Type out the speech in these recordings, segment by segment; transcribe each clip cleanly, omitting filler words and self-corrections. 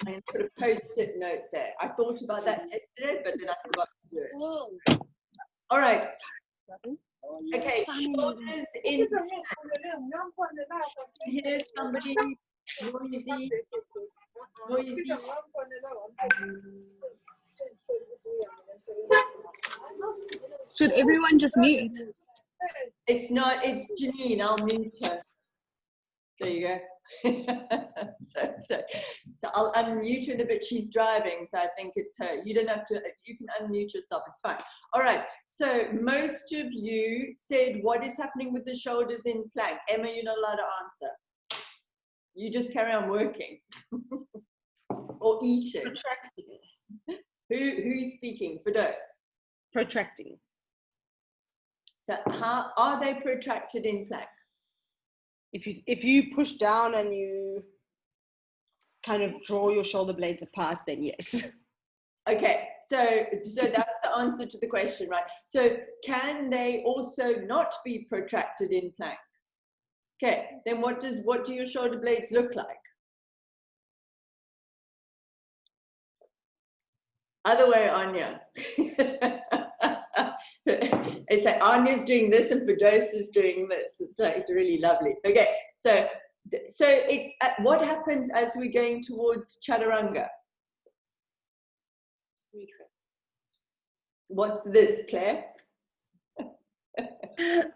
I'm going to put a post-it note there. I thought about that yesterday, but then I forgot to do it. All right. Okay, shoulders in. Here's somebody noisy. Should everyone just mute? It's not, it's Janine, I'll mute her. There you go. so I'll unmute her in a bit. She's driving, so I think it's her. You don't have to, you can unmute yourself, it's fine. All right, so most of you said what is happening with the shoulders in plank. Emma, you're not allowed to answer. You just carry on working. Or eating. Protracting. Who's speaking for those? Protracting. So how are they protracted in plank? If you push down and you kind of draw your shoulder blades apart, then yes. Okay, so that's the answer to the question, right? So can they also not be protracted in plank? Okay, then what do your shoulder blades look like? Other way, Anya. It's like Anya's doing this and Firdousa's doing this. It's really lovely. Okay, so it's what happens as we're going towards chaturanga? What's this, Claire?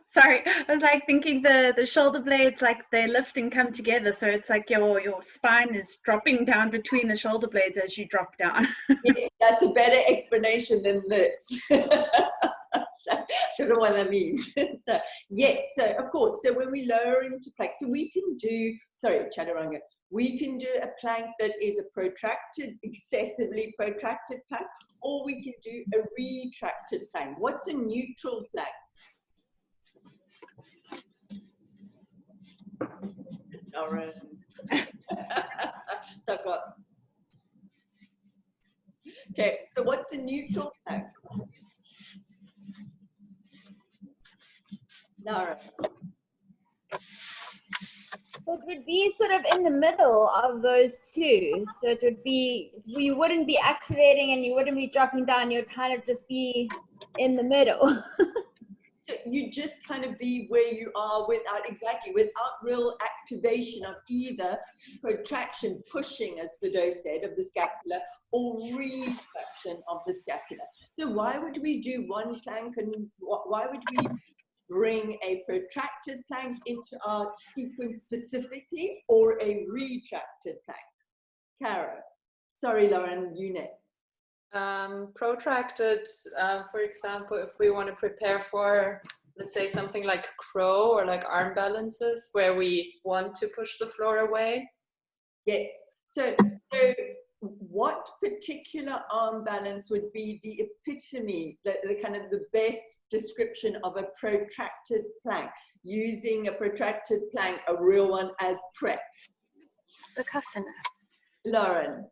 Sorry, I was like thinking the shoulder blades, like they lift and come together, so it's like your spine is dropping down between the shoulder blades as you drop down. Yes, that's a better explanation than this. So, I don't know what that means. So yes, so of course, so when we lower into plank, so we can do, sorry, chaturanga, we can do a plank that is a protracted, excessively protracted plank, or we can do a retracted plank. What's a neutral plank? Lauren. So I've got, okay, so what's a neutral plank? Lauren. So it would be sort of in the middle of those two. So it would be, you wouldn't be activating and you wouldn't be dropping down. You'd kind of just be in the middle. So you just kind of be where you are without real activation of either protraction, pushing, as Firdous said, of the scapula, or retraction of the scapula. So why would we do one plank and why would we bring a protracted plank into our sequence specifically, or a retracted plank? Cara. Sorry, Lauren, you next. Protracted, for example, if we want to prepare for, let's say, something like crow or like arm balances where we want to push the floor away. Yes. So what particular arm balance would be the epitome, the kind of the best description of a protracted plank, using a protracted plank, a real one, as prep? Bakasana. Lauren.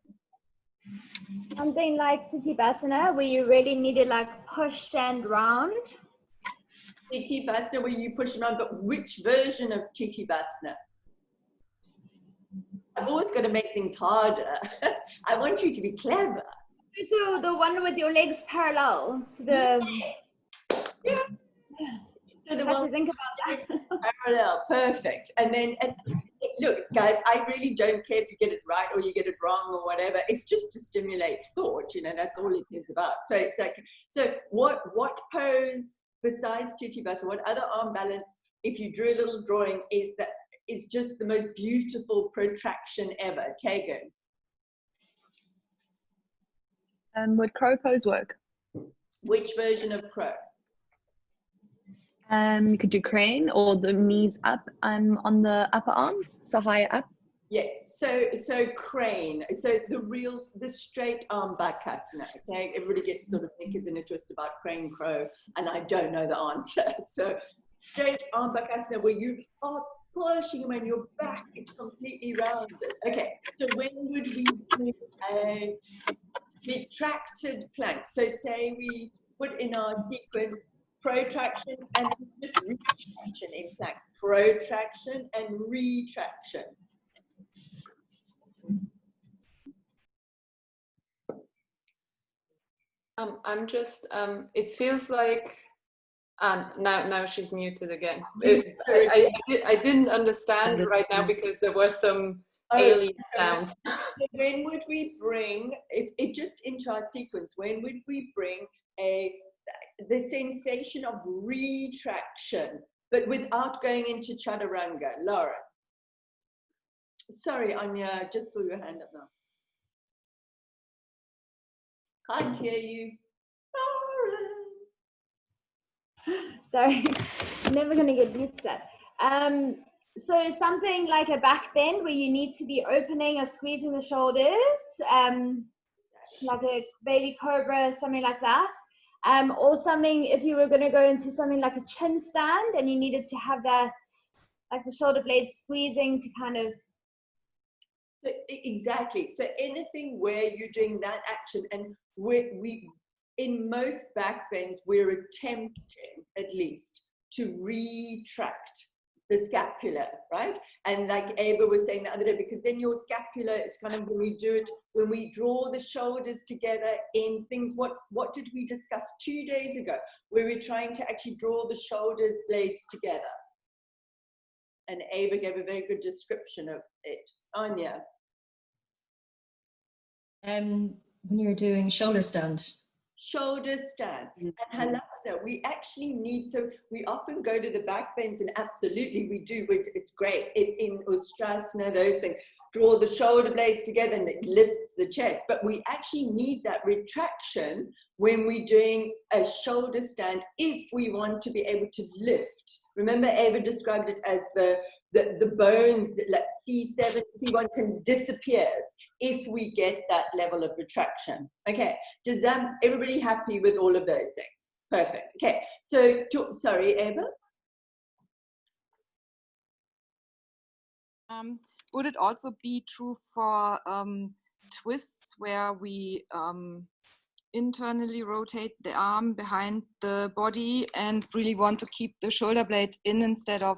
Something like Titibasana, where you really need to like push and round. Titibasana, where you push around, but which version of Titibasana? I've always got to make things harder. I want you to be clever. So the one with your legs parallel to the... Yes. Yeah. So the one to think about that. parallel, perfect. And then, look, guys, I really don't care if you get it right or you get it wrong or whatever. It's just to stimulate thought, you know, that's all it is about. So it's like, so what pose besides Titibasana, what other arm balance, if you drew a little drawing, is just the most beautiful protraction ever? Tego. Would crow pose work? Which version of crow? You could do crane or the knees up on the upper arms, so higher up. Yes, so crane, so the straight arm bakasana, okay? Everybody gets sort of knickers in a twist about crane crow, and I don't know the answer. So straight arm bakasana, where you are pushing when your back is completely rounded. Okay, so when would we do a retracted plank? So say we put in our sequence protraction and just retraction in plank, protraction and retraction. I'm just, it feels like, and now she's muted again. I didn't understand right now because there was some alien sound. When would we bring it just into our sequence? When would we bring the sensation of retraction, but without going into chaturanga? Laura. Sorry, Anya, just saw your hand up now. Can't hear you. Sorry, I'm never going to get used to that. So something like a back bend where you need to be opening or squeezing the shoulders, like a baby cobra, something like that. Or something, if you were going to go into something like a chin stand and you needed to have that, like the shoulder blades squeezing to kind of. So, exactly. So anything where you're doing that action, and we in most back bends, we're attempting at least to retract the scapula, right? And like Ava was saying the other day, because then your scapula is kind of, when we do it, when we draw the shoulders together in things, what did we discuss 2 days ago, where we're trying to actually draw the shoulder blades together? And Ava gave a very good description of it. Anya. When you're doing shoulder stand. Shoulder stand. And halasana, we actually need, so we often go to the back bends, and absolutely we do, it's great. In Ustrasana, those things, draw the shoulder blades together and it lifts the chest. But we actually need that retraction when we're doing a shoulder stand if we want to be able to lift. Remember, Ava described it as the bones, like C7, C1 can disappears if we get that level of retraction. Okay, does that, everybody happy with all of those things? Perfect. Okay, so, sorry, Ava? Would it also be true for twists where we internally rotate the arm behind the body and really want to keep the shoulder blade in instead of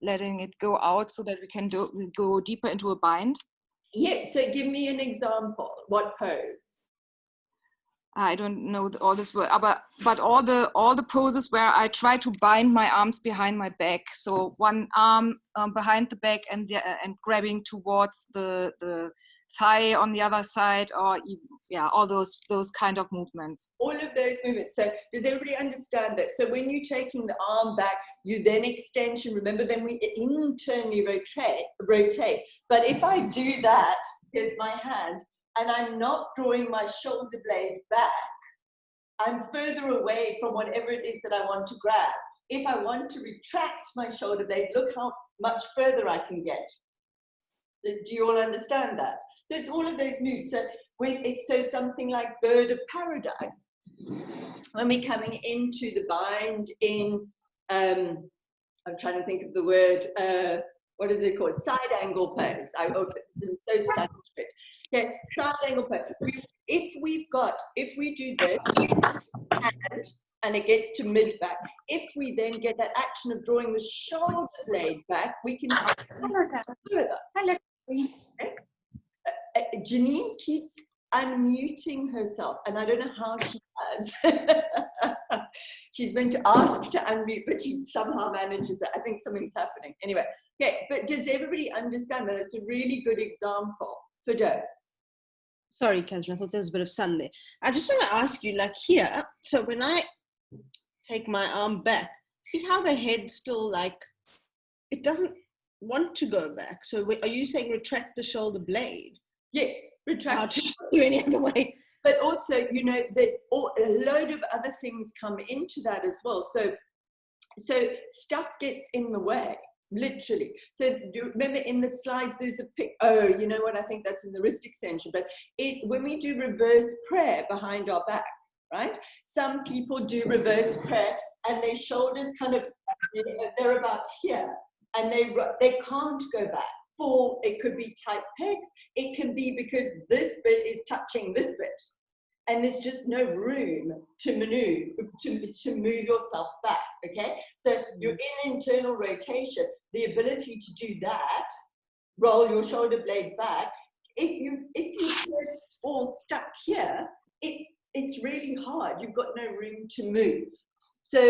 letting it go out, so that we can go deeper into a bind? Yeah, so give me an example. What pose? I don't know all this word, but all the poses where I try to bind my arms behind my back. So one arm behind the back and grabbing towards the thigh on the other side, or yeah, all those kind of movements. All of those movements. So does everybody understand that? So when you're taking the arm back, you then extension. Remember, then we internally rotate. But if I do that, here's my hand, and I'm not drawing my shoulder blade back, I'm further away from whatever it is that I want to grab. If I want to retract my shoulder blade, look how much further I can get. Do you all understand that? So it's all of those moves. So when it's so something like bird of paradise, when we're coming into the bind in, I'm trying to think of the word, what is it called? Side angle pose. I hope it's so Sanskrit. Okay, side angle pose. If we do this and it gets to mid back, if we then get that action of drawing the shoulder blade back, we can further. Okay. Janine keeps unmuting herself, and I don't know how she does. She's meant to ask to unmute, but she somehow manages it. I think something's happening. Anyway, okay, but does everybody understand that it's a really good example for those? Sorry, Catherine, I thought there was a bit of sun there. I just want to ask you, like here, so when I take my arm back, see how the head still, like, it doesn't want to go back. So are you saying retract the shoulder blade? Yes, retract. How to do any other way? But also, you know, a load of other things come into that as well. So stuff gets in the way, literally. So you remember in the slides, there's a pic. Oh, you know what? I think that's in the wrist extension. But when we do reverse prayer behind our back, right? Some people do reverse prayer, and their shoulders kind of, they're about here, and they can't go back. For it could be tight pecs, it can be because this bit is touching this bit, and there's just no room to maneuver, to move yourself back. Okay, so you're in internal rotation, the ability to do that, roll your shoulder blade back. If you're just all stuck here, it's it's really hard. You've got no room to move. So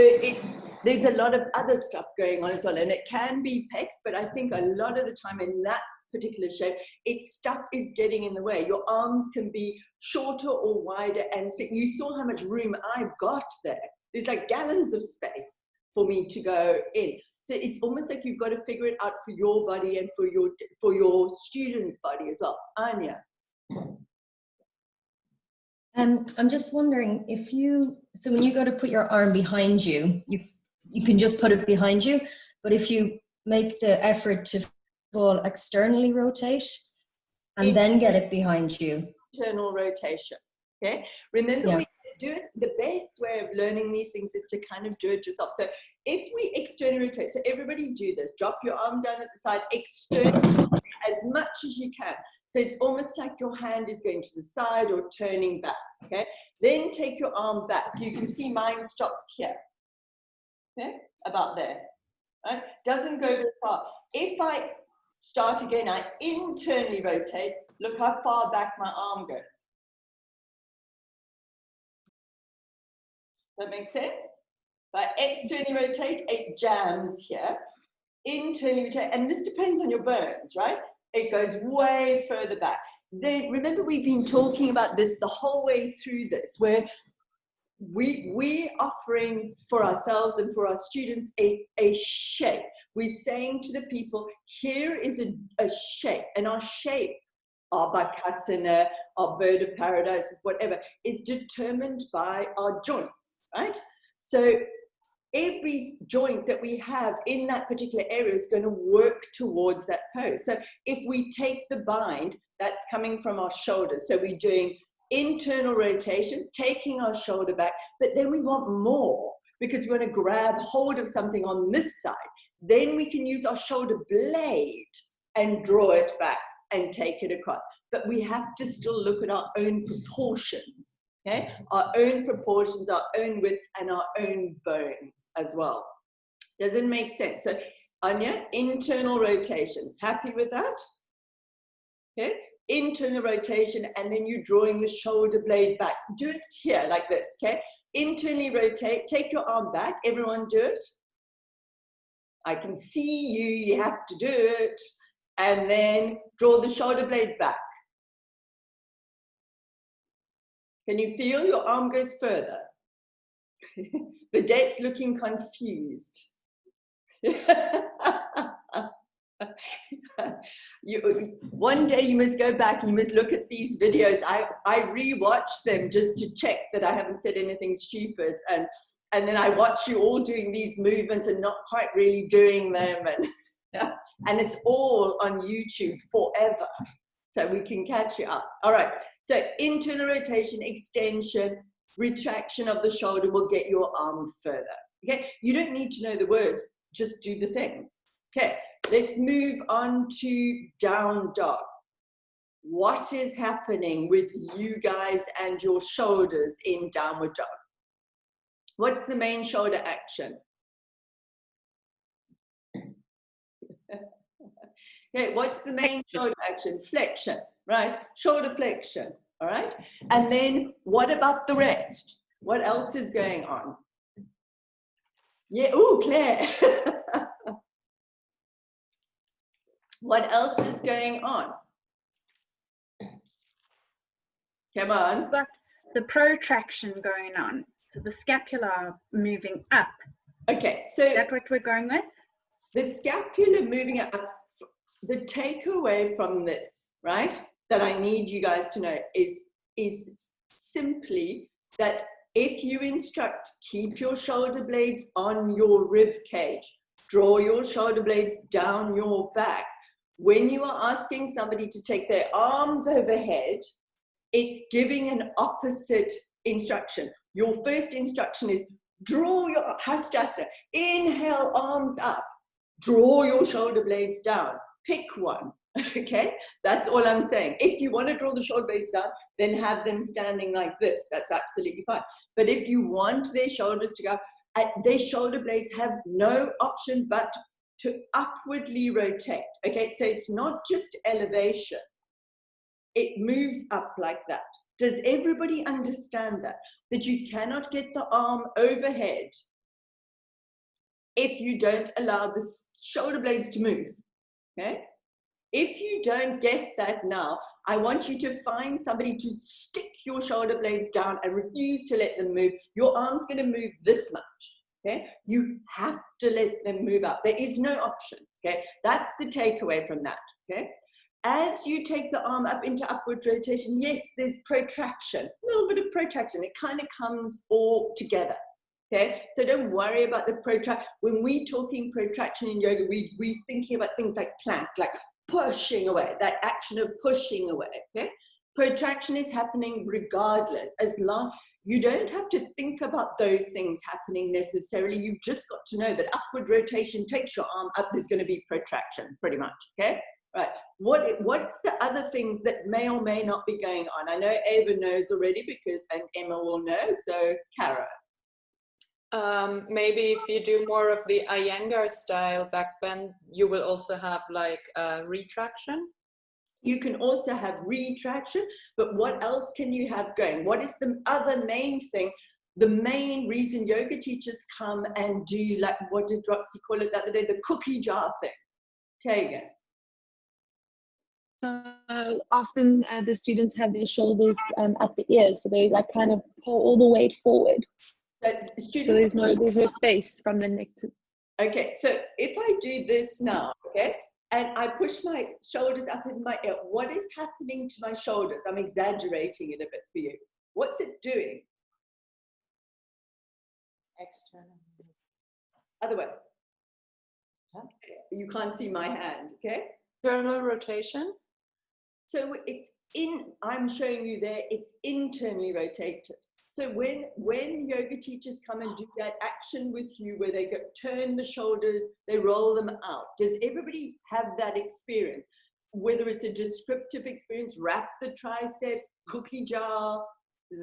there's a lot of other stuff going on as well. And it can be pecs, but I think a lot of the time in that particular shape, stuff is getting in the way. Your arms can be shorter or wider. And so you saw how much room I've got there. There's like gallons of space for me to go in. So it's almost like you've got to figure it out for your body and for your student's body as well. Anya. I'm just wondering if so when you go to put your arm behind you, you can just put it behind you, but if you make the effort to externally rotate and then get it behind you. Internal rotation, okay? Remember, we do it, the best way of learning these things is to kind of do it yourself. So if we externally rotate, so everybody do this, drop your arm down at the side, externally as much as you can. So it's almost like your hand is going to the side or turning back, okay? Then take your arm back. You can see mine stops here, okay? About there, right? Doesn't go very far. If I start again, I internally rotate. Look how far back my arm goes. That makes sense? If I externally rotate, it jams here. Internally rotate, and this depends on your bones, right? It goes way further back. Then remember, we've been talking about this the whole way through this, where we're offering for ourselves and for our students a shape. We're saying to the people, here is a shape, and our shape, our bakasana, our bird of paradise, whatever, is determined by our joints, right? So every joint that we have in that particular area is going to work towards that pose. So if we take the bind, that's coming from our shoulders. So we're doing internal rotation, taking our shoulder back, but then we want more because we want to grab hold of something on this side. Then we can use our shoulder blade and draw it back and take it across. But we have to still look at our own proportions, okay? Our own proportions, our own width, and our own bones as well. Does it make sense? So, Anya, internal rotation. Happy with that? Okay? Internal rotation, and then you're drawing the shoulder blade back. Do it here like this, okay? Internally rotate, take your arm back. Everyone do it. I can see you, you have to do it. And then draw the shoulder blade back. Can you feel your arm goes further? Vedette's looking confused. One day you must go back and you must look at these videos. I re-watch them just to check that I haven't said anything stupid. And then I watch you all doing these movements and not quite really doing them. And it's all on YouTube forever. So we can catch you up. All right. So internal rotation, extension, retraction of the shoulder will get your arm further. Okay. You don't need to know the words. Just do the things. Okay. Let's move on to down dog. What is happening with you guys and your shoulders in downward dog? What's the main shoulder action? Okay, what's the main shoulder action? Flexion, right? Shoulder flexion, all right? And then what about the rest? What else is going on? Yeah, ooh, Claire. What else is going on? Come on. We've got the protraction going on. So the scapula moving up. Okay, so is that what we're going with? The scapula moving up. The takeaway from this, right, that I need you guys to know is simply that if you instruct, keep your shoulder blades on your rib cage, draw your shoulder blades down your back. When you are asking somebody to take their arms overhead, it's giving an opposite instruction. Your first instruction is draw your hastasana, inhale, arms up, draw your shoulder blades down. Pick one, okay? That's all I'm saying. If you want to draw the shoulder blades down, then have them standing like this. That's absolutely fine. But if you want their shoulders to go, their shoulder blades have no option but to upwardly rotate, okay? So it's not just elevation. It moves up like that, Does everybody understand that? That you cannot get the arm overhead if you don't allow the shoulder blades to move, okay? If you don't get that now, I want you to find somebody to stick your shoulder blades down and refuse to let them move. Your arm's going to move this much, okay? You have to let them move up. There is no option, okay? That's the takeaway from that, okay? As you take the arm up into upward rotation, yes, there's protraction, a little bit of protraction. It kind of comes all together. Okay, so don't worry about the protraction. When we're talking protraction in yoga, we're thinking about things like plank, like pushing away, that action of pushing away. Okay, protraction is happening regardless. As long you don't have to think about those things happening necessarily. You've just got to know that upward rotation takes your arm up. There's going to be protraction, pretty much. Okay, right. What's the other things that may or may not be going on? I know Ava knows already because, and Emma will know. So, Cara. Maybe if you do more of the Iyengar style back bend, you will also have like retraction. You can also have retraction, but what else can you have going? What is the other main thing? The main reason yoga teachers come and do, like, what did Roxy call it the other day? The cookie jar thing. Tegan. So often the students have their shoulders at the ears, so they like kind of pull all the weight forward. So there's no space from the neck to. Okay, so if I do this now, okay, and I push my shoulders up in my ear, what is happening to my shoulders? I'm exaggerating it a bit for you. What's it doing? External. Other way. You can't see my hand, okay? External rotation. So it's I'm showing you there, it's internally rotated. So when yoga teachers come and do that action with you where they turn the shoulders, they roll them out, does everybody have that experience? Whether it's a descriptive experience, wrap the triceps, cookie jar,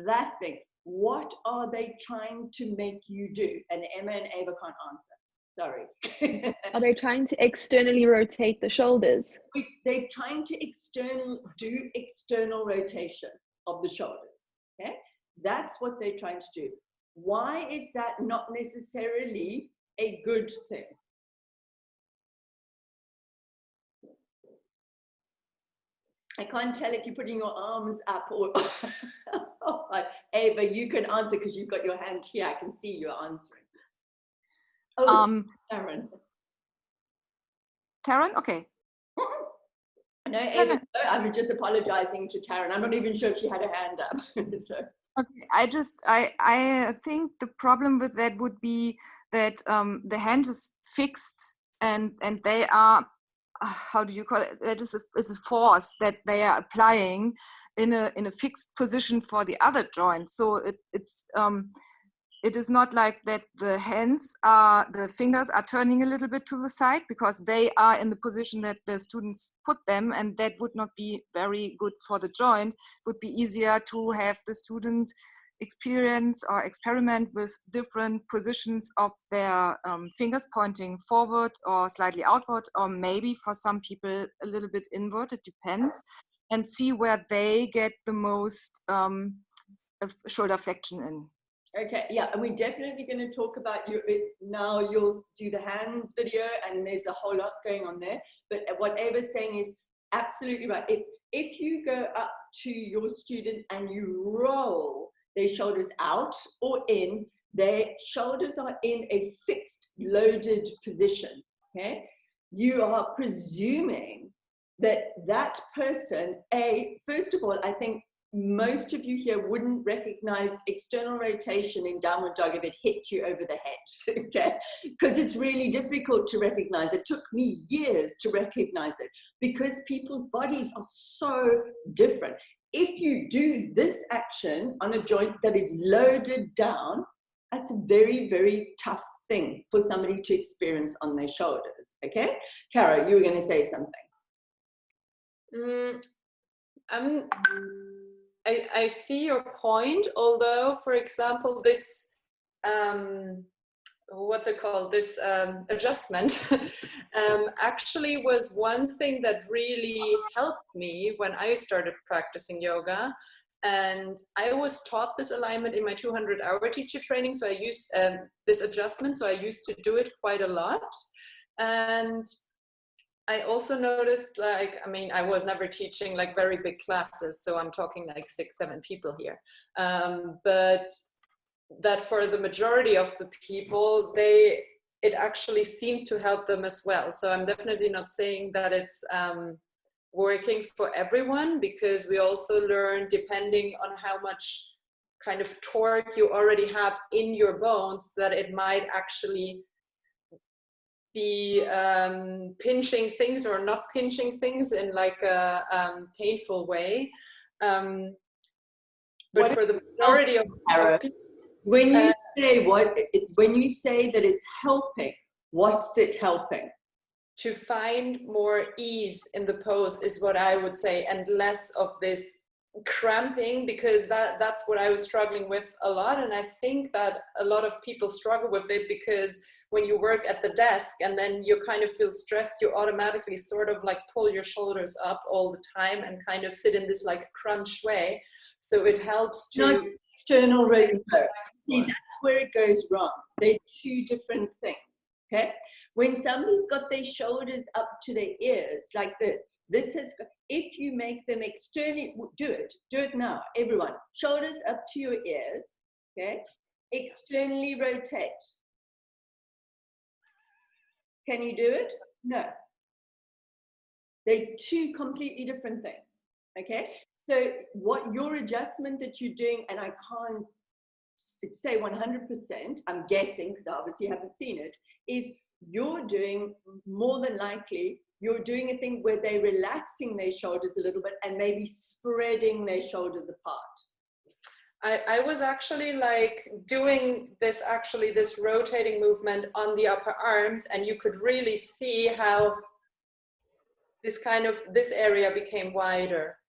that thing. What are they trying to make you do? And Emma and Ava can't answer. Sorry. Are they trying to externally rotate the shoulders? They're trying to do external rotation of the shoulders, okay? That's what they're trying to do. Why is that not necessarily a good thing? I can't tell if you're putting your arms up or Ava, you can answer because you've got your hand here. I can see you're answering. Oh, Taryn. Taryn, okay. No, Ava, I'm just apologizing to Taryn. I'm not even sure if she had her hand up. So. Okay, I think the problem with that would be that the hand is fixed and they are, how do you call it? That is a force that they are applying in a fixed position for the other joint. So it is not like that the fingers are turning a little bit to the side because they are in the position that the students put them, and that would not be very good for the joint. It would be easier to have the students experience or experiment with different positions of their fingers pointing forward or slightly outward, or maybe for some people a little bit inward, it depends, and see where they get the most shoulder flexion in. Okay, yeah, and we're definitely going to talk about now. You'll do the hands video, and there's a whole lot going on there. But what Ava's saying is absolutely right. If you go up to your student and you roll their shoulders out or in, their shoulders are in a fixed, loaded position, okay? You are presuming that person, first of all, I think most of you here wouldn't recognize external rotation in downward dog if it hit you over the head, okay? Because it's really difficult to recognize. It took me years to recognize it because people's bodies are so different. If you do this action on a joint that is loaded down, that's a very, very tough thing for somebody to experience on their shoulders, okay? Cara, you were going to say something. I see your point, although, for example, this, what's it called, this adjustment actually was one thing that really helped me when I started practicing yoga, And I was taught this alignment in my 200-hour teacher training. So I used this adjustment. So I used to do it quite a lot. And I also noticed, like, I mean, I was never teaching like very big classes. So I'm talking like 6-7 people here. But that for the majority of the people, it actually seemed to help them as well. So I'm definitely not saying that it's working for everyone, because we also learn, depending on how much kind of torque you already have in your bones, that it might actually be pinching things or not pinching things in like a painful way. But for the majority of people, when you say that it's helping, what's it helping? To find more ease in the pose is what I would say, and less of this cramping, because that's what I was struggling with a lot. And I think that a lot of people struggle with it, because when you work at the desk and then you kind of feel stressed, you automatically sort of like pull your shoulders up all the time and kind of sit in this like crunch way. So it helps to... Not external rainbow. See, that's where it goes wrong. They're two different things. Okay, when somebody's got their shoulders up to their ears like this has, if you make them externally, do it now, everyone. Shoulders up to your ears, okay? Externally rotate. Can you do it? No. They're two completely different things, okay? So what your adjustment that you're doing, and I can't say 100%, I'm guessing, because I obviously haven't seen it, is you're doing, more than likely, you're doing a thing where they're relaxing their shoulders a little bit and maybe spreading their shoulders apart. I was actually like doing this rotating movement on the upper arms, and you could really see how this area became wider.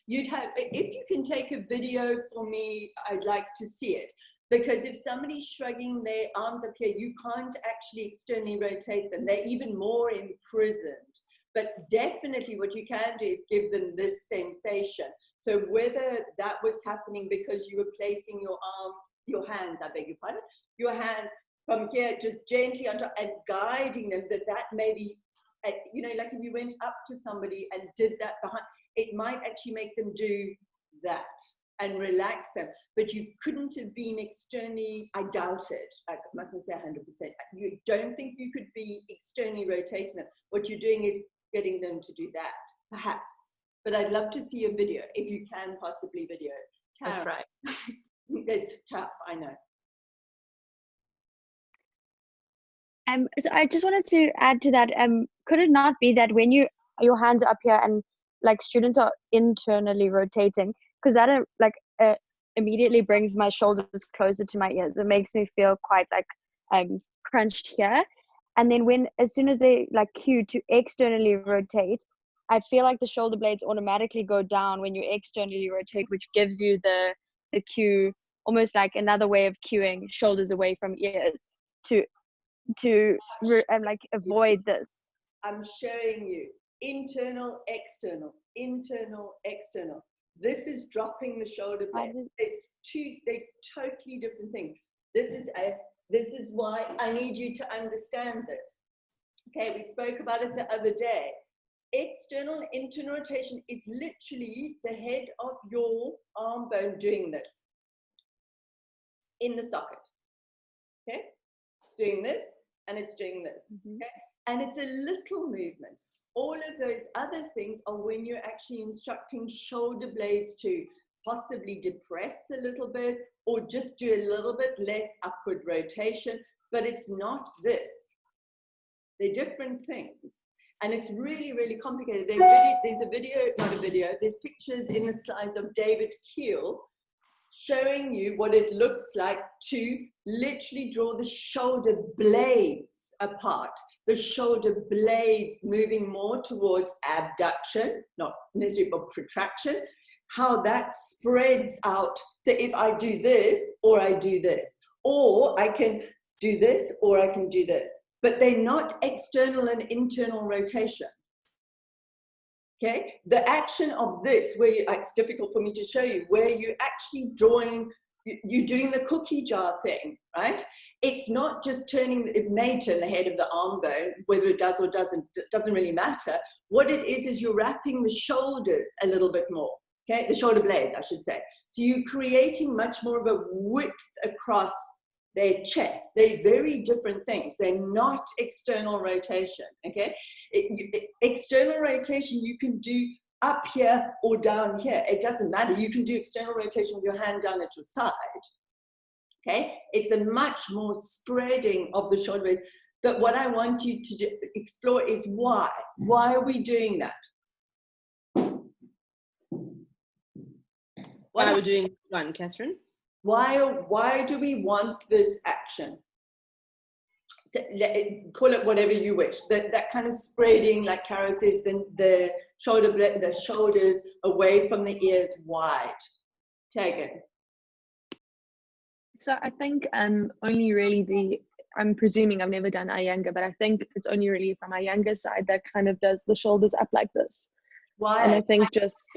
You'd have, if you can take a video for me, I'd like to see it, because if somebody's shrugging their arms up here, you can't actually externally rotate them. They're even more imprisoned. But definitely what you can do is give them this sensation. So whether that was happening because you were placing your hands, I beg your pardon, your hands from here just gently on top and guiding them, that maybe, you know, like if you went up to somebody and did that behind, it might actually make them do that and relax them. But you couldn't have been externally, I doubt it, I mustn't say 100%. You don't think you could be externally rotating them. What you're doing is getting them to do that, perhaps. But I'd love to see a video, if you can possibly video it. I'll try. It's tough, I know. So I just wanted to add to that. Could it not be that when your hands are up here and like students are internally rotating, because that immediately brings my shoulders closer to my ears. It makes me feel quite like crunched here. And then as soon as they like cue to externally rotate, I feel like the shoulder blades automatically go down when you externally rotate, which gives you the cue, almost like another way of cueing shoulders away from ears to avoid this. I'm showing you internal, external, internal, external. This is dropping the shoulder blade. They're totally different things. This is why I need you to understand this. Okay, we spoke about it the other day. External and internal rotation is literally the head of your arm bone doing this in the socket. Okay, doing this, and it's doing this. Okay, and it's a little movement. All of those other things are when you're actually instructing shoulder blades to possibly depress a little bit or just do a little bit less upward rotation, but it's not this. They're different things. And it's really, really complicated. There's pictures in the slides of David Keel showing you what it looks like to literally draw the shoulder blades apart. The shoulder blades moving more towards abduction, not necessarily but protraction, how that spreads out. So if I do this, or I do this, or I can do this, or I can do this, but they're not external and internal rotation. Okay, the action of this, where it's difficult for me to show you, where you're actually drawing, you're doing the cookie jar thing, right? It's not just turning, it may turn the head of the arm bone, whether it does or doesn't, it doesn't really matter. What it is you're wrapping the shoulders a little bit more, okay? The shoulder blades, I should say. So you're creating much more of a width across their chest. They're very different things. They're not external rotation, okay? External rotation you can do up here or down here. It doesn't matter. You can do external rotation with your hand down at your side, okay? It's a much more spreading of the shoulder blades. But what I want you to explore is why. Why are we doing that? Why are we doing one, Catherine? Why do we want this action? So, call it whatever you wish. That kind of spreading, like Cara says, the shoulders away from the ears wide. Tegan. So I think only really I'm presuming, I've never done Iyengar, but I think it's only really from Iyengar side that kind of does the shoulders up like this. Why? And I think just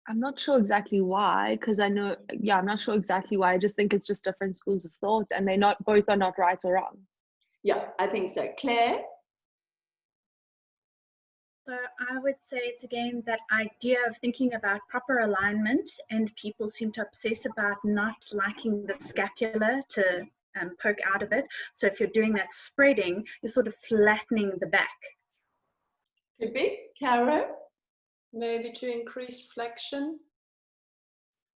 I'm not sure exactly why, because I know, yeah, I'm not sure exactly why. I just think it's just different schools of thought, and both are not right or wrong. Yeah, I think so. Claire? So I would say it's again that idea of thinking about proper alignment, and people seem to obsess about not liking the scapula to poke out of it. So if you're doing that spreading, you're sort of flattening the back. Could be. Caro? Maybe to increase flexion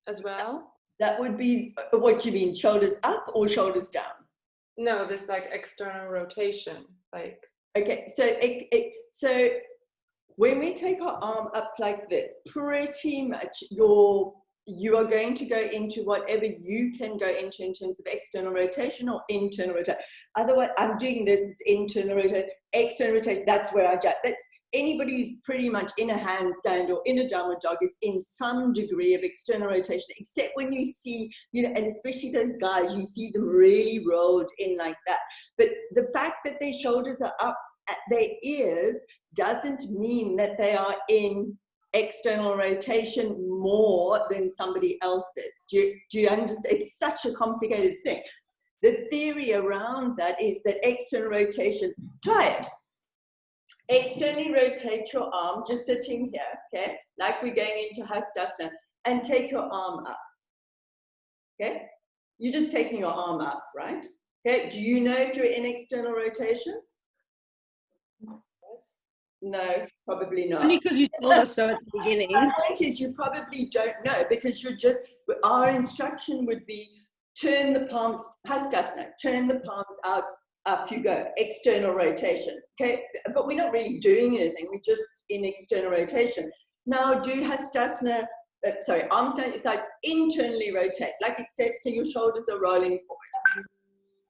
as well. That would be, what you mean, shoulders up or shoulders down? No, this like external rotation, like. Okay, so when we take our arm up like this, pretty much you are going to go into whatever you can go into in terms of external rotation or internal rotation. Otherwise, I'm doing this, it's internal rotation, external rotation, that's where I judge. That's anybody who's pretty much in a handstand or in a downward dog is in some degree of external rotation, except when you see, and especially those guys, you see them really rolled in like that. But the fact that their shoulders are up at their ears doesn't mean that they are in external rotation more than somebody else's. Do you understand? It's such a complicated thing. The theory around that is that external rotation, try it. Externally rotate your arm, just sitting here, okay? Like we're going into Hastasana, and take your arm up, okay? You're just taking your arm up, right? Okay, do you know if you're in external rotation? No, probably not. Only because you told us so at the beginning. My point is you probably don't know because our instruction would be turn the palms, Hastasana, turn the palms out, up you go, external rotation, okay? But we're not really doing anything, we're just in external rotation. Now do Hastasana, arms down your side, internally rotate, like it said, so your shoulders are rolling forward.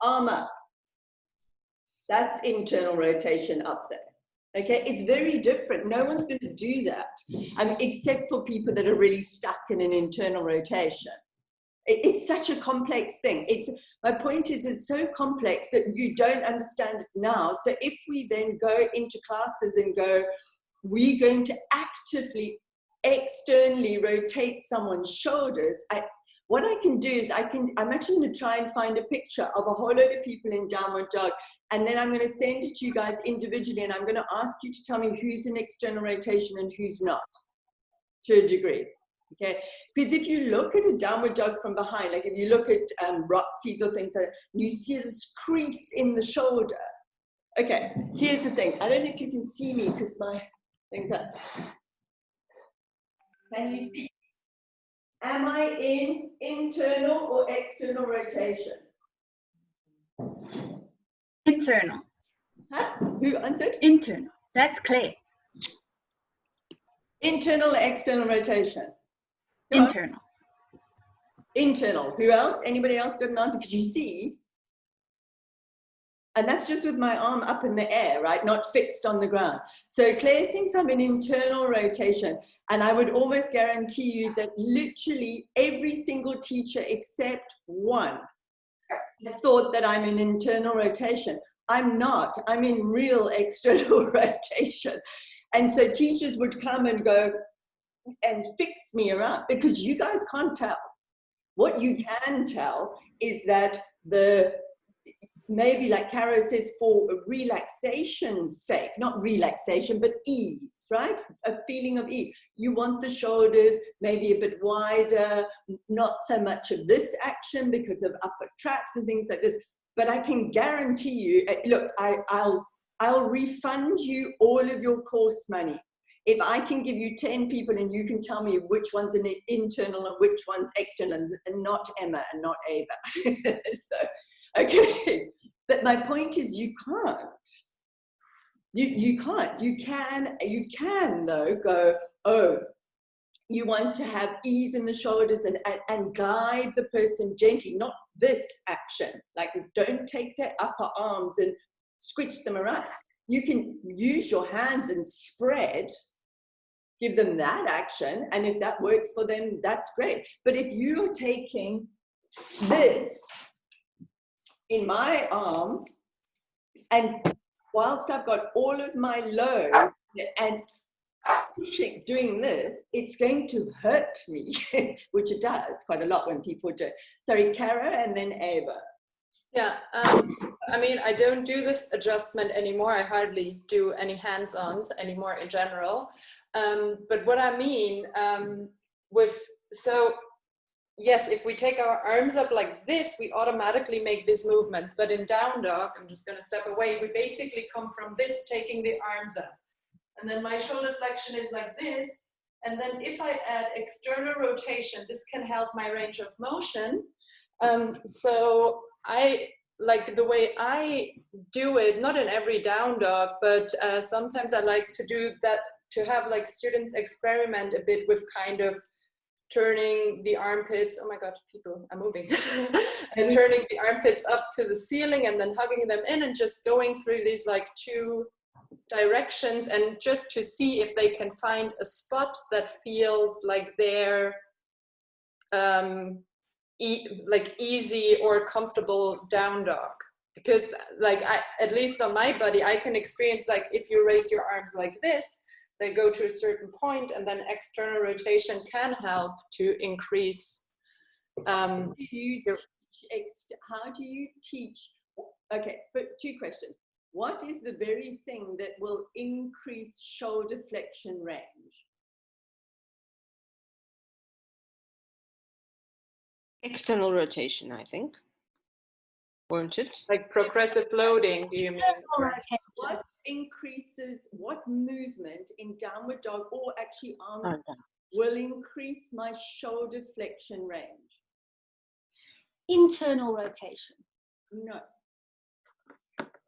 Arm up. That's internal rotation up there. Okay, it's very different. No one's going to do that, except for people that are really stuck in an internal rotation. It's such a complex thing. My point is, it's so complex that you don't understand it now. So if we then go into classes and go, we're going to actively, externally rotate someone's shoulders, what I can do is I'm actually going to try and find a picture of a whole load of people in downward dog, and then I'm going to send it to you guys individually, and I'm going to ask you to tell me who's in external rotation and who's not, to a degree, okay? Because if you look at a downward dog from behind, like if you look at Roxy's or things like that, you see this crease in the shoulder. Okay, here's the thing. I don't know if you can see me because my things are... Can you see? Am I in internal or external rotation? Internal. Huh? Who answered? Internal. That's clear. Internal or external rotation? Internal. Internal. Who else? Anybody else got an answer? Because you see, and that's just with my arm up in the air, right? Not fixed on the ground. So Claire thinks I'm in internal rotation. And I would almost guarantee you that literally every single teacher except one thought that I'm in internal rotation. I'm not. I'm in real external rotation. And so teachers would come and go and fix me around, because you guys can't tell. What you can tell is that maybe like Caro says, for relaxation's sake, not relaxation, but ease, right? A feeling of ease. You want the shoulders maybe a bit wider, not so much of this action because of upper traps and things like this. But I can guarantee you, look, I'll refund you all of your course money if I can give you 10 people and you can tell me which one's an internal and which one's external, and not Emma and not Ava. So, okay. But my point is, you can't. You can't. You can though go, oh, you want to have ease in the shoulders and guide the person gently, not this action. Like, don't take their upper arms and switch them around. You can use your hands and spread, give them that action, and if that works for them, that's great. But if you're taking this in my arm, and whilst I've got all of my load and pushing, doing this, it's going to hurt me, which it does quite a lot when people do. Sorry, Cara, and then Ava. Yeah, I mean, I don't do this adjustment anymore. I hardly do any hands-ons anymore in general. But what I mean so yes, if we take our arms up like this, we automatically make this movement. But in down dog, I'm just going to step away, we basically come from this, taking the arms up. And then my shoulder flexion is like this. And then if I add external rotation, this can help my range of motion. So I like the way I do it, not in every down dog, but sometimes I like to do that, to have like students experiment a bit with kind of turning the armpits, oh my God, people are moving, and turning the armpits up to the ceiling and then hugging them in and just going through these like two directions, and just to see if they can find a spot that feels like they're like easy or comfortable down dog. Because like at least on my body, I can experience like if you raise your arms like this, they go to a certain point, and then external rotation can help to increase. How do you teach? Okay, two questions. What is the very thing that will increase shoulder flexion range? External rotation, I think. Won't it? Like progressive loading, do you mean? What increases, what movement in downward dog, or actually arms, will increase my shoulder flexion range? Internal rotation. No.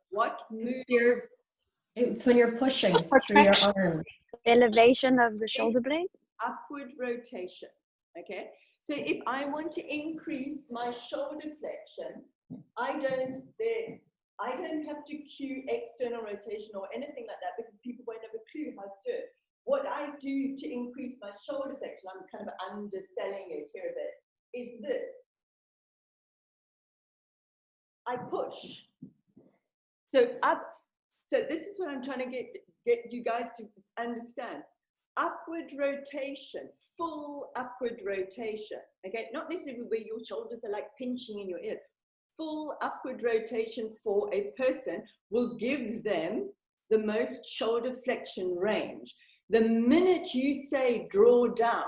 What movement? It's when you're pushing through your arms. Elevation of the shoulder blades? Upward rotation, okay? So if I want to increase my shoulder flexion, I don't have to cue external rotation or anything like that, because people won't have a clue how to do it. What I do to increase my shoulder flexion, I'm kind of underselling it here a bit, is this. I push. So this is what I'm trying to get you guys to understand. Upward rotation, full upward rotation, okay? Not necessarily where your shoulders are like pinching in your ear. Full upward rotation for a person will give them the most shoulder flexion range. The minute you say draw down,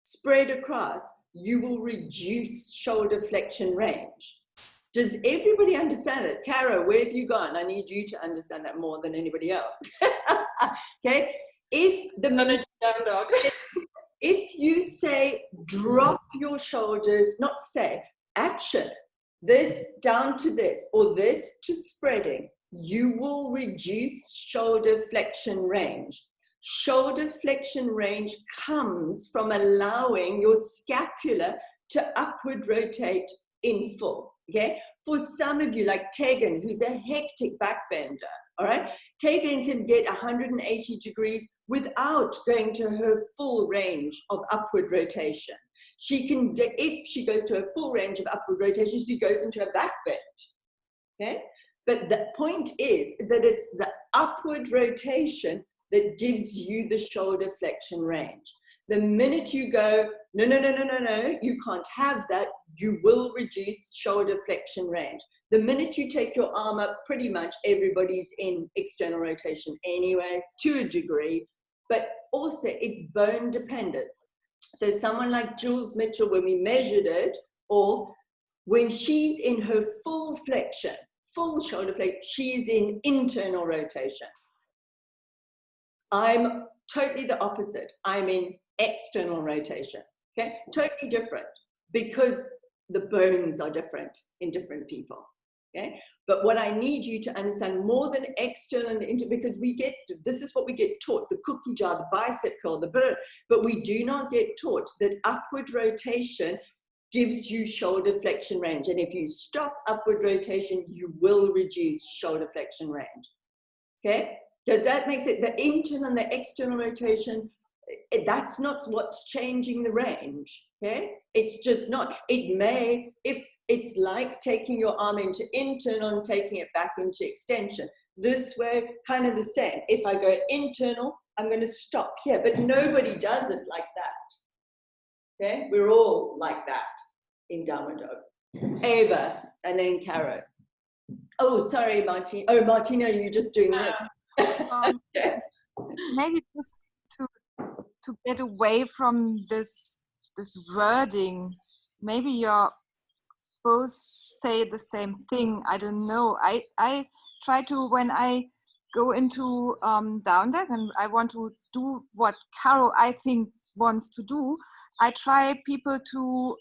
spread across, you will reduce shoulder flexion range. Does everybody understand it? Cara, where have you gone? I need you to understand that more than anybody else. Okay? If you say drop your shoulders, not say, action, this down to this, or this to spreading, you will reduce shoulder flexion range. Shoulder flexion range comes from allowing your scapula to upward rotate in full. Okay, for some of you, like Tegan, who's a hectic backbender, all right, Tegan can get 180 degrees without going to her full range of upward rotation. She can get, if she goes to a full range of upward rotation, she goes into a back bend. Okay, But the point is that it's the upward rotation that gives you the shoulder flexion range. The minute you go, no, no, no, no, no, no, you can't have that, you will reduce shoulder flexion range. The minute you take your arm up, pretty much everybody's in external rotation anyway, to a degree, but also it's bone dependent. So someone like Jules Mitchell, when we measured it, or when she's in her full flexion, full shoulder flexion, she's in internal rotation. I'm totally the opposite. I'm in external rotation, okay? Totally different, because the bones are different in different people, okay? But what I need you to understand more than external and internal, because we get, this is what we get taught, the cookie jar, the bicep curl, but we do not get taught that upward rotation gives you shoulder flexion range. And if you stop upward rotation, you will reduce shoulder flexion range, okay? Does that make sense? The internal and the external rotation, that's not what's changing the range, okay? It's just not. It may, if it's like taking your arm into internal and taking it back into extension. This way, kind of the same. If I go internal, I'm going to stop here, but nobody does it like that, okay? We're all like that in downward dog. Ava, and then Caro. Oh, sorry, Martina. Oh, Martina, you're just doing this. Okay. Maybe just to get away from this wording, maybe you're both say the same thing. I don't know. I try to, when I go into down dog and I want to do what Caro I think wants to do, I try people to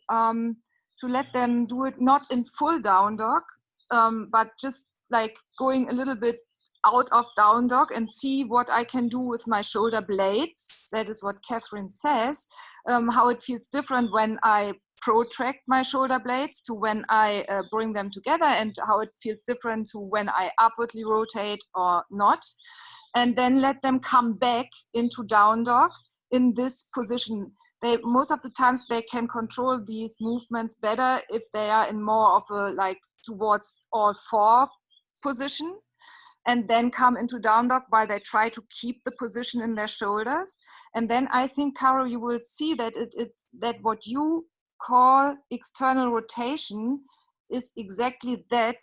let them do it not in full down dog, but just like going a little bit out of down dog and see what I can do with my shoulder blades. That is what Catherine says, how it feels different when I protract my shoulder blades to when I bring them together, and how it feels different to when I upwardly rotate or not. And then let them come back into down dog in this position. Most of the times they can control these movements better if they are in more of a like towards all four position, and then come into down dog while they try to keep the position in their shoulders. And then I think, Caro, you will see that that what you call external rotation is exactly that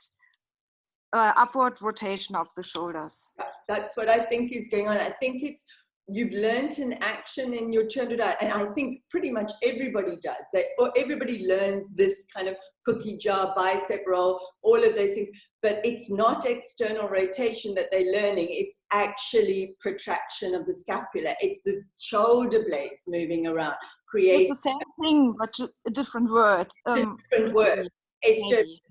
upward rotation of the shoulders. That's what I think is going on. I think it's, you've learned an action in your Chandra, and I think pretty much everybody does that, or everybody learns this kind of cookie jar, bicep roll, all of those things, but it's not external rotation that they're learning. It's actually protraction of the scapula. It's the shoulder blades moving around. It's the same thing, but a different word. Different word. It's just,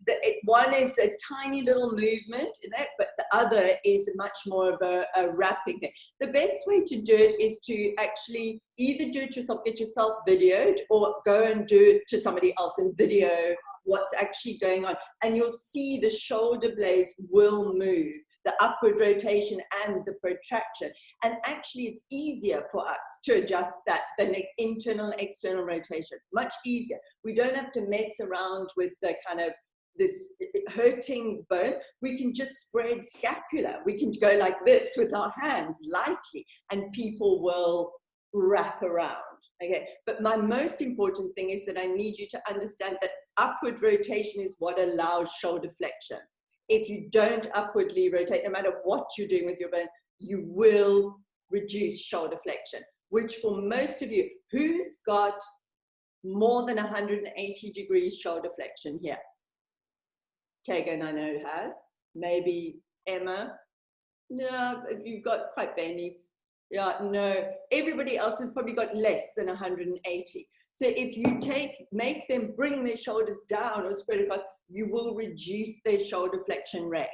one is a tiny little movement in that, but the other is much more of a wrapping thing. The best way to do it is to actually either do it yourself, get yourself videoed, or go and do it to somebody else and video what's actually going on. And you'll see the shoulder blades will move, the upward rotation and the protraction. And actually it's easier for us to adjust that than internal and external rotation, much easier. We don't have to mess around with the kind of this hurting bone. We can just spread scapula. We can go like this with our hands lightly, and people will wrap around. Okay, but my most important thing is that I need you to understand that upward rotation is what allows shoulder flexion. If you don't upwardly rotate, no matter what you're doing with your bone, you will reduce shoulder flexion, which for most of you, who's got more than 180 degrees shoulder flexion here? Tegan, I know, has. Maybe Emma. No, you've got quite bendy. Yeah, no. Everybody else has probably got less than 180. So if you make them bring their shoulders down or spread across, you will reduce their shoulder flexion range.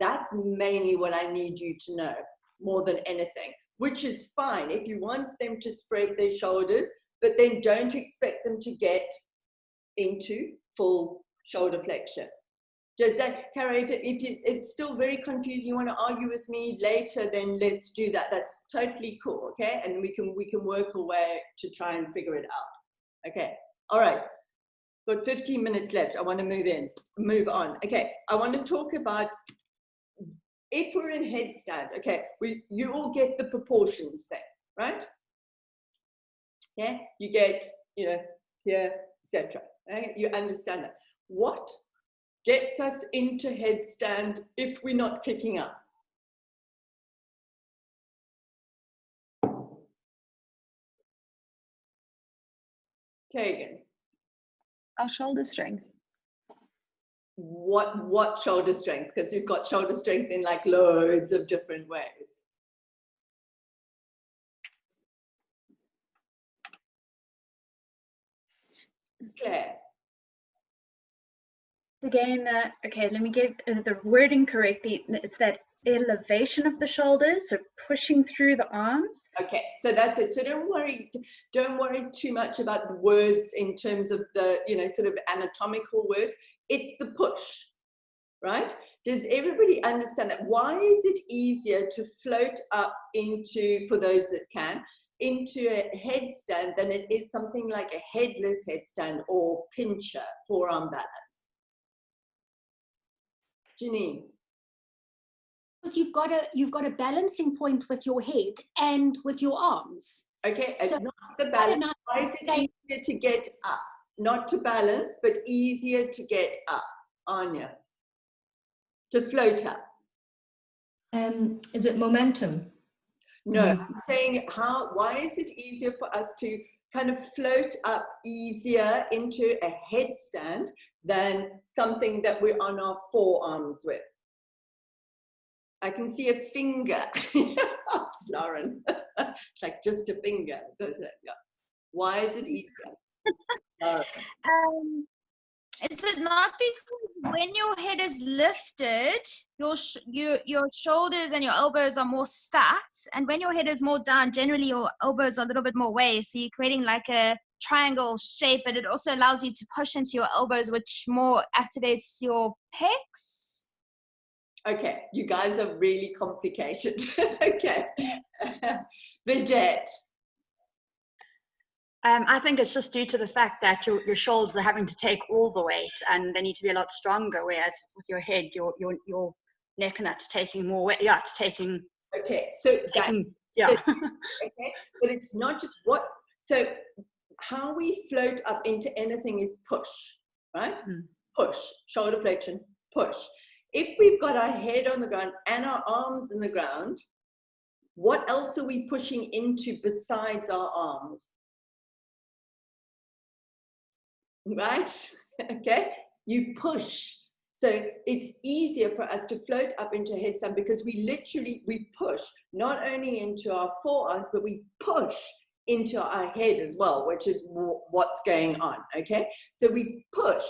That's mainly what I need you to know more than anything, which is fine if you want them to spread their shoulders, but then don't expect them to get into full shoulder flexion. Does that, Carrie, if it's still very confusing, you want to argue with me later, then let's do that. That's totally cool, okay? And we can work a way to try and figure it out. Okay, all right. Got 15 minutes left. I want to move on. Okay, I want to talk about if we're in headstand, okay, you all get the proportions there, right? Yeah, you get, you know, here, etc. Right? You understand that. What gets us into headstand if we're not kicking up? Tegan. Our shoulder strength. What shoulder strength? Because you've got shoulder strength in like loads of different ways. Claire. Again, okay, let me get the wording correctly. It's that elevation of the shoulders, so pushing through the arms. Okay, so that's it. So don't worry too much about the words in terms of the, you know, sort of anatomical words. It's the push, right? Does everybody understand that? Why is it easier to float up into, for those that can, into a headstand than it is something like a headless headstand or pincher, forearm balance? Janine. But you've got a balancing point with your head and with your arms. Okay, so not the balance. Why is it easier to get up? Not to balance, but easier to get up, Anya. To float up. Is it momentum? No, I'm saying why is it easier for us to kind of float up easier into a headstand than something that we're on our forearms with? I can see a finger. It's Lauren. It's like just a finger. Yeah. Why is it easier? Is it not because when your head is lifted, your shoulders and your elbows are more stacked, and when your head is more down, generally your elbows are a little bit more away, so you're creating like a triangle shape, and it also allows you to push into your elbows, which more activates your pecs. Okay, you guys are really complicated. Okay. Vidette. I think it's just due to the fact that your shoulders are having to take all the weight and they need to be a lot stronger, whereas with your head, your neck and that's taking more weight. Yeah, it's taking. Okay, so yeah. Okay, but it's not just so how we float up into anything is push, right? Push, shoulder flexion, push. If we've got our head on the ground and our arms in the ground, what else are we pushing into besides our arms? Right? Okay, you push. So it's easier for us to float up into a headstand because we push not only into our forearms, but we push into our head as well, which is what's going on. Okay, so we push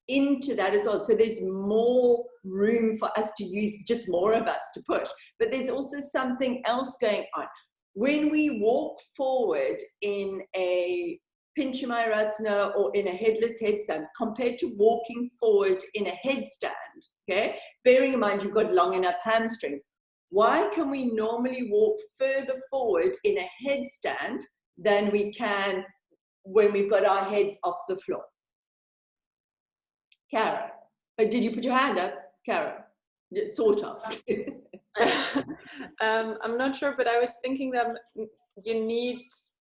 into that as well. So there's more room for us to use, just more of us to push. But there's also something else going on. When we walk forward in a Pinchamayurasana or in a headless headstand compared to walking forward in a headstand, okay, bearing in mind you've got long enough hamstrings, why can we normally walk further forward in a headstand than we can when we've got our heads off the floor? Kara, did you put your hand up, Kara? Sort of. I'm not sure, but I was thinking that you need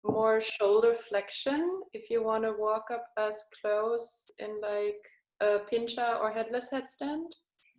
more shoulder flexion if you want to walk up as close in like a pincha or headless headstand.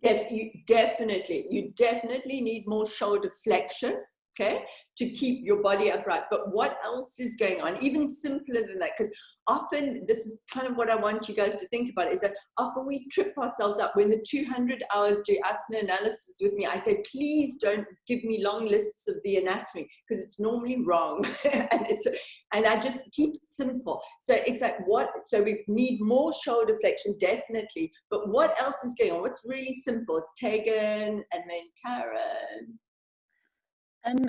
You definitely need more shoulder flexion, okay, to keep your body upright. But what else is going on? Even simpler than that, because often, this is kind of what I want you guys to think about, is that often we trip ourselves up. When the 200 hours do asana analysis with me, I say, please don't give me long lists of the anatomy, because it's normally wrong. and I just keep it simple. So it's like, so we need more shoulder flexion, definitely. But what else is going on? What's really simple? Tegan and then Taryn.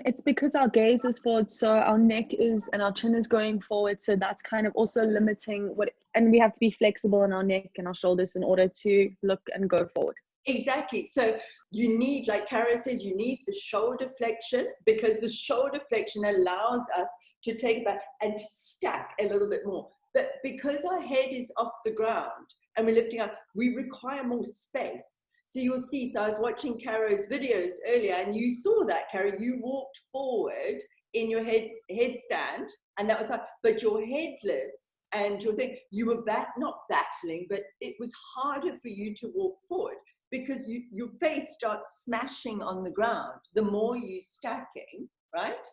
It's because our gaze is forward, so our neck is and our chin is going forward, so that's kind of also limiting and we have to be flexible in our neck and our shoulders in order to look and go forward. Exactly. So you need, like Kara says, you need the shoulder flexion, because the shoulder flexion allows us to take it back and to stack a little bit more. But because our head is off the ground and we're lifting up, we require more space. So you'll see, so I was watching Caro's videos earlier, and you saw that, Caro, you walked forward in your headstand, and that was hard, but your headless and your thing, you were not battling, but it was harder for you to walk forward because your face starts smashing on the ground. The more you're stacking, right?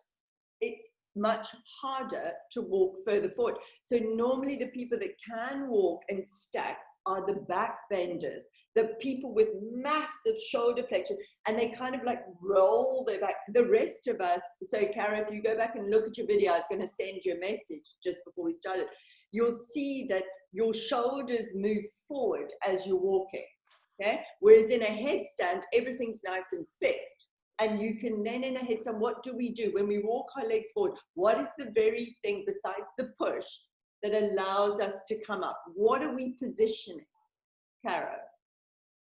It's much harder to walk further forward. So normally the people that can walk and stack are the back benders, the people with massive shoulder flexion, and they kind of like roll their back. The rest of us, so Cara, if you go back and look at your video, I was going to send you a message just before we started, you'll see that your shoulders move forward as you're walking, okay? Whereas in a headstand, everything's nice and fixed. And you can then in a headstand, what do we do? When we walk our legs forward, what is the very thing besides the push that allows us to come up? What are we positioning, Cara?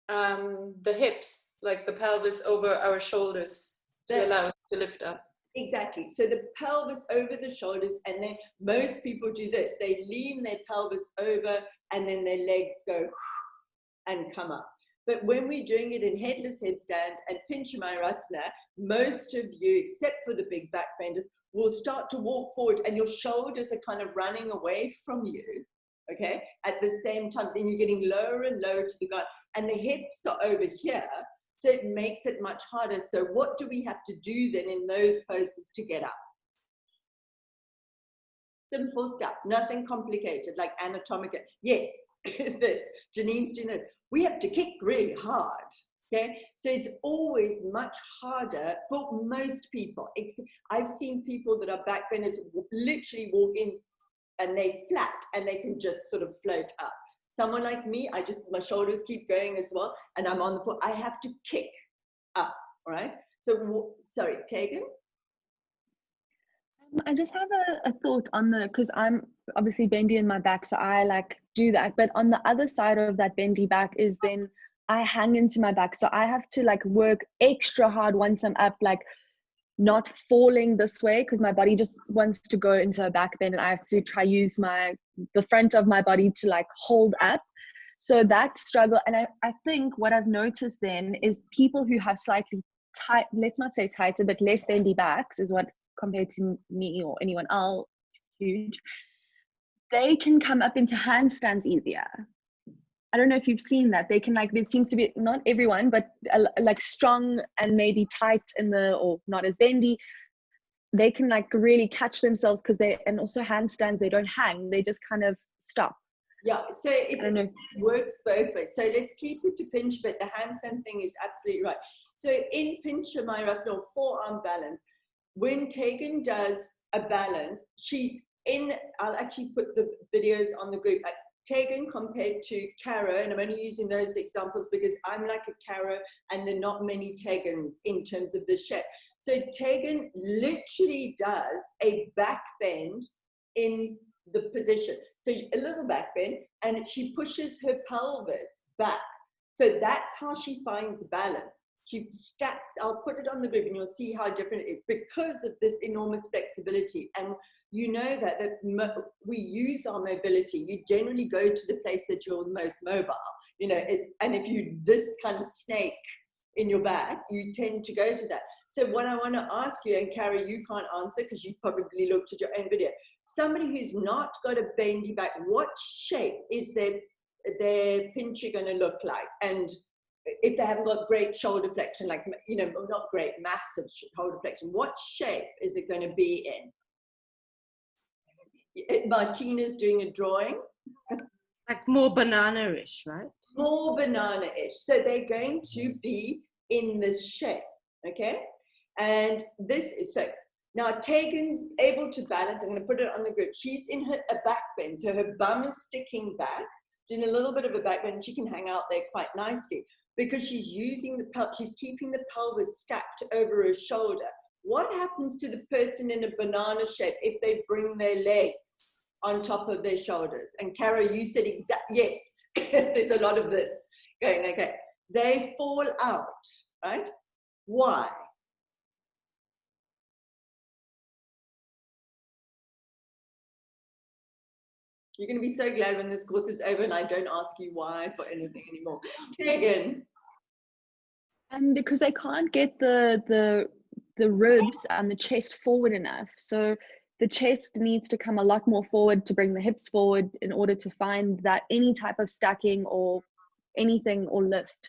The hips, like the pelvis over our shoulders to allow us to lift up. Exactly. So the pelvis over the shoulders, and then most people do this. They lean their pelvis over and then their legs go and come up. But when we're doing it in headless headstand and Pincha Mayurasana, most of you, except for the big back benders, will start to walk forward and your shoulders are kind of running away from you, okay? At the same time, then you're getting lower and lower to the ground, and the hips are over here, so it makes it much harder. So what do we have to do then in those poses to get up? Simple stuff, nothing complicated, like anatomical. Yes, this, Janine's doing this. We have to kick really hard, okay? So it's always much harder for most people. I've seen people that are backbenders literally walk in and they flat and they can just sort of float up. Someone like me, my shoulders keep going as well, and I'm on the floor. I have to kick up, all right? So, sorry, Tegan? I just have a thought on because I'm obviously bendy in my back, so I like do that. But on the other side of that bendy back is then I hang into my back. So I have to like work extra hard once I'm up, like not falling this way because my body just wants to go into a back bend, and I have to try use the front of my body to like hold up. So that struggle, and I think what I've noticed then is people who have slightly tight, let's not say tighter, but less bendy backs is what compared to me or anyone else, huge, they can come up into handstands easier. I don't know if you've seen that. They can like, there seems to be, not everyone, but like strong and maybe tight or not as bendy, they can like really catch themselves because and also handstands, they don't hang, they just kind of stop. Yeah, so it works both ways. So let's keep it to pinch, but the handstand thing is absolutely right. So in Pincha Mayurasana or forearm balance, when Tegan does a balance, she's in, I'll actually put the videos on the group. Tegan compared to Cara, and I'm only using those examples because I'm like a Cara and there are not many Tegans in terms of the shape. So Tegan literally does a back bend in the position. So a little back bend, and she pushes her pelvis back. So that's how she finds balance. She stacks, I'll put it on the group and you'll see how different it is because of this enormous flexibility. And you know that we use our mobility. You generally go to the place that you're most mobile, you know, and if you this kind of snake in your back, you tend to go to that. So what I want to ask you, and Carrie, you can't answer because you probably looked at your own video. Somebody who's not got a bendy back, what shape is their pincher going to look like? And if they haven't got great shoulder flexion, like, you know, not great, massive shoulder flexion, what shape is it going to be in? Martina's doing a drawing. Like more banana-ish, right? More banana-ish. So they're going to be in this shape, okay? And this is, so now Tegan's able to balance. I'm going to put it on the group. She's in a back bend, so her bum is sticking back, doing a little bit of a back bend. She can hang out there quite nicely because she's using she's keeping the pelvis stacked over her shoulder. What happens to the person in a banana shape if they bring their legs on top of their shoulders? And Cara, you said yes, there's a lot of this going, okay. They fall out, right? Why? You're going to be so glad when this course is over and I don't ask you why for anything anymore. Tegan. Because they can't get the ribs and the chest forward enough. So the chest needs to come a lot more forward to bring the hips forward in order to find that any type of stacking or anything or lift.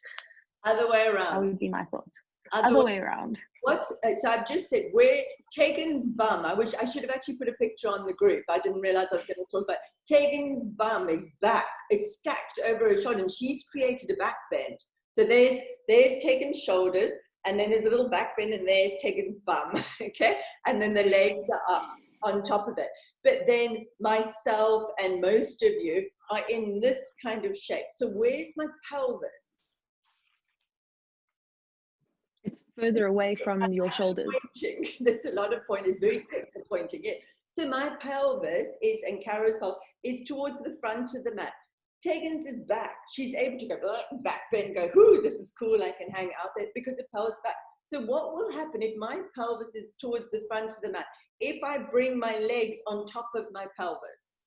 Other way That around. would be my thought. Other Other way around. What? So I've just said, where Tegan's bum, I wish I should have actually put a picture on the group. I didn't realize I was going to talk about Tegan's bum is back. It's stacked over her shoulder, and she's created a back bend. So there's Tegan's shoulders, and then there's a little back bend, and there's Tegan's bum, okay? And then the legs are up on top of it. But then myself and most of you are in this kind of shape. So where's my pelvis? It's further away from your shoulders. Pointing. There's a lot of pointers, very quick at pointing it. So my pelvis is, and Cara's pelvis is towards the front of the mat. Tegan's is back. She's able to go back bend, go, whoo, this is cool, I can hang out there because the pelvis back. So what will happen if my pelvis is towards the front of the mat? If I bring my legs on top of my pelvis?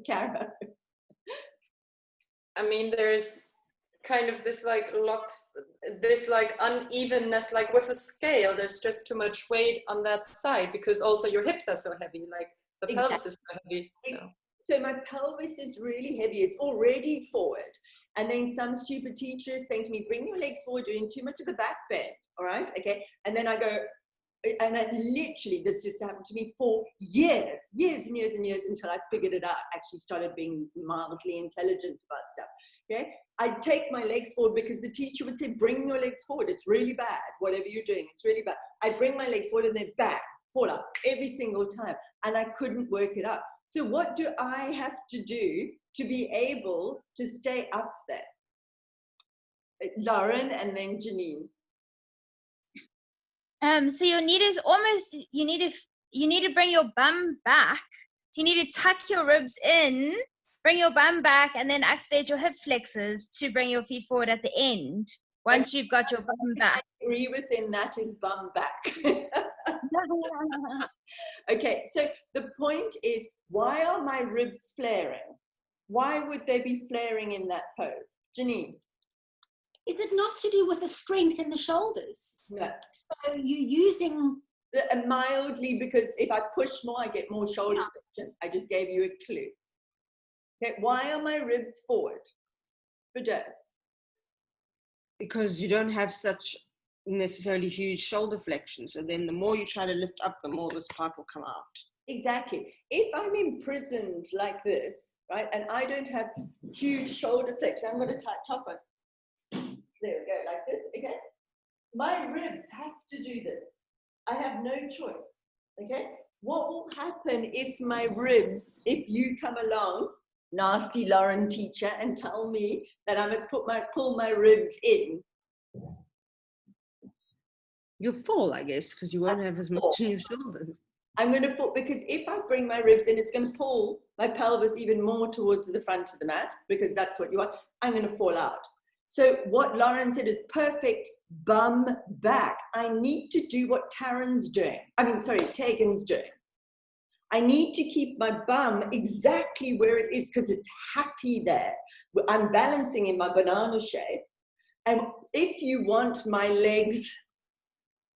Cara. I mean, there's kind of this like unevenness, like with a scale, there's just too much weight on that side because also your hips are so heavy, like the pelvis is so heavy. So my pelvis is really heavy. It's already forward. And then some stupid teacher is saying to me, bring your legs forward, you're doing too much of a back bend. All right, okay. And then I go, and I literally, this just happened to me for years and years and years until I figured it out, actually started being mildly intelligent about stuff. Okay, I'd take my legs forward because the teacher would say, bring your legs forward. It's really bad. Whatever you're doing, it's really bad. I'd bring my legs forward and then back, fall up every single time. And I couldn't work it up. So what do I have to do to be able to stay up there? Lauren and then Janine. So your need is almost, you need to bring your bum back. So you need to tuck your ribs in, bring your bum back, and then activate your hip flexors to bring your feet forward at the end once you've got your bum back. I agree within that is bum back. Okay, so the point is, why are my ribs flaring? Why would they be flaring in that pose? Janine? Is it not to do with the strength in the shoulders? No. So you're using... Mildly, because if I push more, I get more shoulder flexion. I just gave you a clue. Okay, why are my ribs forward? For Jess? Because you don't have such necessarily huge shoulder flexion. So then the more you try to lift up, the more this part will come out. Exactly. If I'm imprisoned like this, right, and I don't have huge shoulder flexion, I'm going to tight top on. There we go, like this, okay? My ribs have to do this. I have no choice, okay? What will happen if my ribs, if you come along, nasty Lauren teacher, and tell me that I must pull my ribs in? You'll fall, I guess, because you won't have as much in your shoulders. I'm going to put, because if I bring my ribs in, it's going to pull my pelvis even more towards the front of the mat, because that's what you want. I'm going to fall out. So what Lauren said is perfect, bum back. I need to do what Tegan's doing. I need to keep my bum exactly where it is because it's happy there. I'm balancing in my banana shape. And if you want my legs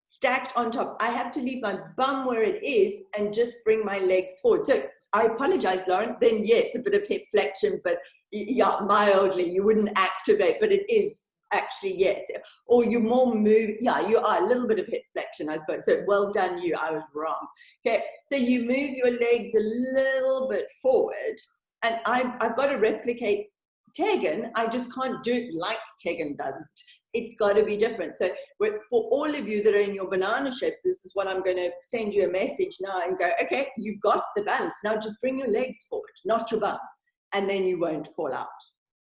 stacked on top, I have to leave my bum where it is and just bring my legs forward. So I apologize, Lauren. Then yes, a bit of hip flexion, but yeah, mildly, you wouldn't activate, but it is actually, yes. Or you more move, yeah, you are a little bit of hip flexion, I suppose. So well done you, I was wrong. Okay, so you move your legs a little bit forward, and I've got to replicate Tegan. I just can't do it like Tegan does it. It's got to be different. So for all of you that are in your banana shapes, this is what I'm going to send you a message now and go, okay, you've got the balance. Now just bring your legs forward, not your bum, and then you won't fall out.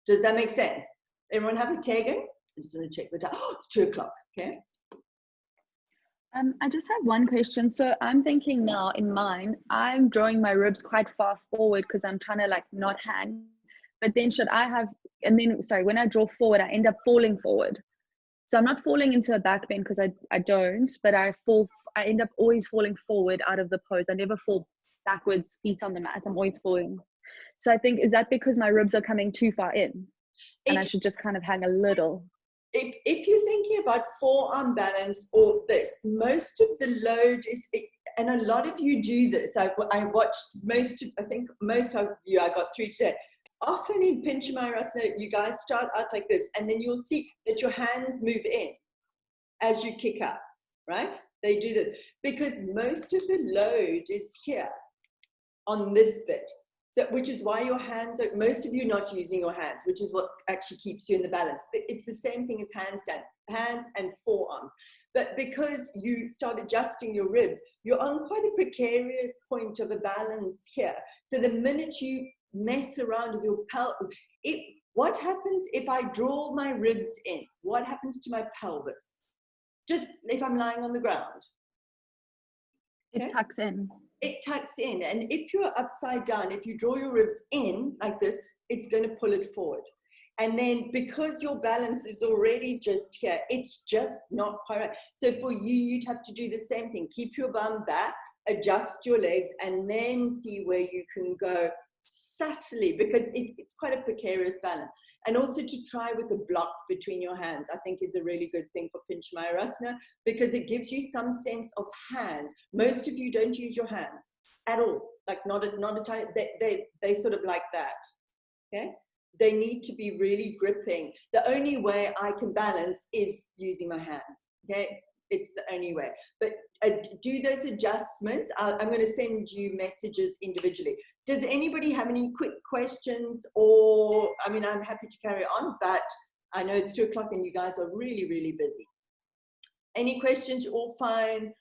Does that make sense? Everyone have a Tegan? I'm just going to check the time. Oh, it's 2 o'clock, okay? I just have one question. So I'm thinking now in mine, I'm drawing my ribs quite far forward because I'm trying to like not hang. But then should I have, and then, sorry, when I draw forward, I end up falling forward. So I'm not falling into a back bend because I don't, but I end up always falling forward out of the pose. I never fall backwards, feet on the mat. I'm always falling. So I think, is that because my ribs are coming too far in? And I should just kind of hang a little? if you're thinking about forearm balance or this, most of the load is, and a lot of you do this. I watched I think most of you I got through today. Often in Pincha Mayurasana, you guys start out like this, and then you'll see that your hands move in as you kick up, right? They do this because most of the load is here on this bit. So, which is why your hands are, most of you not using your hands, which is what actually keeps you in the balance. It's the same thing as handstand, hands and forearms. But because you start adjusting your ribs, you're on quite a precarious point of a balance here. So the minute you mess around with your pelvis, what happens if I draw my ribs in? What happens to my pelvis? Just if I'm lying on the ground. It tucks in. It tucks in, and if you're upside down, if you draw your ribs in like this, it's going to pull it forward. And then because your balance is already just here, it's just not quite right. So for you, you'd have to do the same thing. Keep your bum back, adjust your legs, and then see where you can go subtly, because it's quite a precarious balance. And also to try with a block between your hands, I think is a really good thing for Pincha Mayurasana, because it gives you some sense of hand. Most of you don't use your hands at all, like not a time, they sort of like that, okay? They need to be really gripping. The only way I can balance is using my hands, okay? It's the only way. But do those adjustments. I'm going to send you messages individually. Does anybody have any quick questions? Or, I mean, I'm happy to carry on, but I know it's 2 o'clock and you guys are really, really busy. Any questions? You're all fine.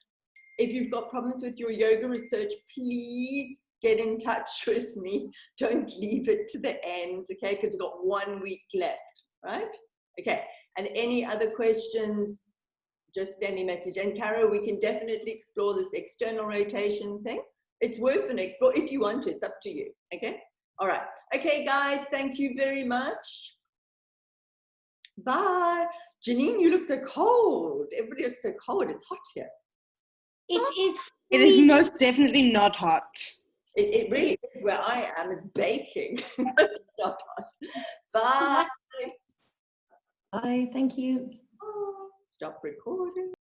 If you've got problems with your yoga research, please get in touch with me. Don't leave it to the end, okay? Because we've got 1 week left, right? Okay. And any other questions? Just send me a message. And Caro, we can definitely explore this external rotation thing. It's worth an explore if you want to. It's up to you. Okay. All right. Okay, guys. Thank you very much. Bye. Janine, you look so cold. Everybody looks so cold. It's hot here. It is most definitely not hot. It really is where I am. It's baking. It's not hot. Bye. Bye. Thank you. Stop recording.